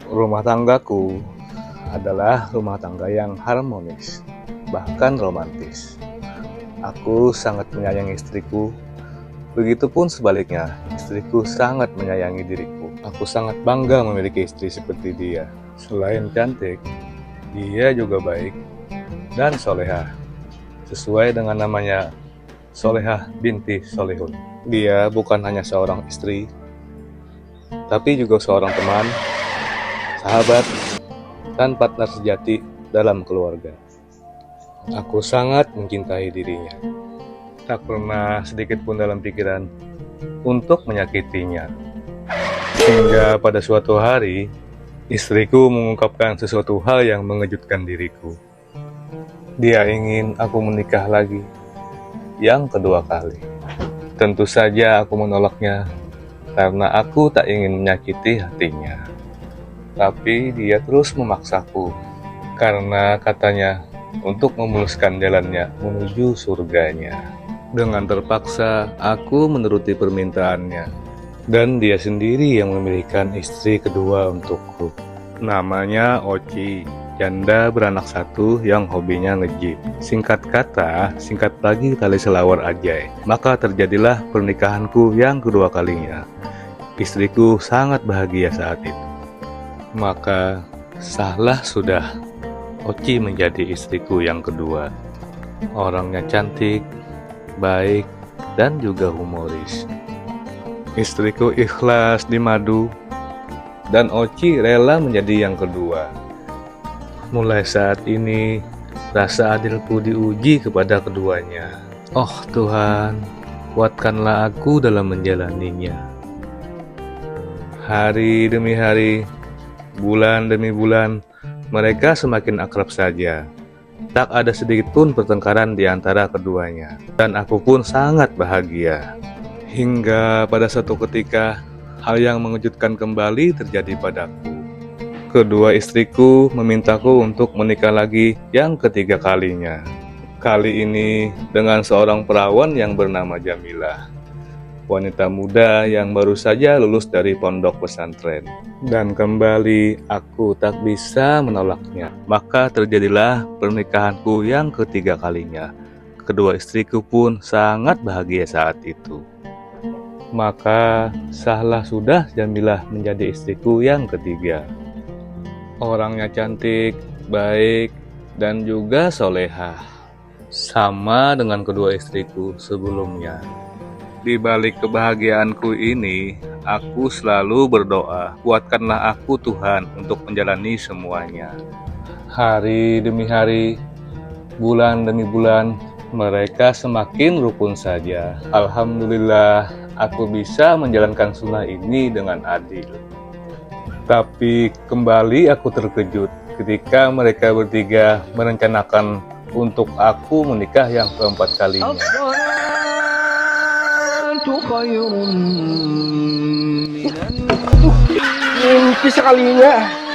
Rumah tanggaku adalah rumah tangga yang harmonis, bahkan romantis. Aku sangat menyayangi istriku, begitupun sebaliknya, istriku sangat menyayangi diriku. Aku sangat bangga memiliki istri seperti dia. Selain cantik, dia juga baik dan solehah. Sesuai dengan namanya, Solehah binti Solehun. Dia bukan hanya seorang istri, tapi juga seorang teman, sahabat, dan partner sejati dalam keluarga. Aku sangat mencintai dirinya. Tak pernah sedikit pun dalam pikiran untuk menyakitinya. Hingga pada suatu hari, istriku mengungkapkan sesuatu hal yang mengejutkan diriku. Dia ingin aku menikah lagi, yang kedua kali. Tentu saja aku menolaknya, karena aku tak ingin menyakiti hatinya. Tapi dia terus memaksaku, karena katanya untuk memuluskan jalannya menuju surganya. Dengan terpaksa, aku menuruti permintaannya. Dan dia sendiri yang memilihkan istri kedua untukku. Namanya Oci, janda beranak satu yang hobinya nge-gym. Singkat kata, singkat lagi tali selawar ajai. Maka terjadilah pernikahanku yang kedua kalinya. Istriku sangat bahagia saat itu. Maka sahlah sudah Oci menjadi istriku yang kedua. Orangnya cantik, baik, dan juga humoris. Istriku ikhlas di madu, dan Oci rela menjadi yang kedua. Mulai saat ini, rasa adilku diuji kepada keduanya. Oh Tuhan, kuatkanlah aku dalam menjalaninya. Hari demi hari, bulan demi bulan, mereka semakin akrab saja. Tak ada sedikit pun pertengkaran di antara keduanya. Dan aku pun sangat bahagia. Hingga pada suatu ketika, hal yang mengejutkan kembali terjadi padaku. Kedua istriku memintaku untuk menikah lagi yang ketiga kalinya. Kali ini dengan seorang perawan yang bernama Jamilah. Wanita muda yang baru saja lulus dari pondok pesantren. Dan kembali aku tak bisa menolaknya. Maka terjadilah pernikahanku yang ketiga kalinya. Kedua istriku pun sangat bahagia saat itu. Maka sahlah sudah Jamilah menjadi istriku yang ketiga. Orangnya cantik, baik, dan juga solehah. Sama dengan kedua istriku sebelumnya. Di balik kebahagiaanku ini, aku selalu berdoa, kuatkanlah aku Tuhan untuk menjalani semuanya. Hari demi hari, bulan demi bulan, mereka semakin rukun saja. Alhamdulillah, aku bisa menjalankan sunnah ini dengan adil. Tapi kembali aku terkejut ketika mereka bertiga merencanakan untuk aku menikah yang keempat kalinya. Mimpi sekalinya.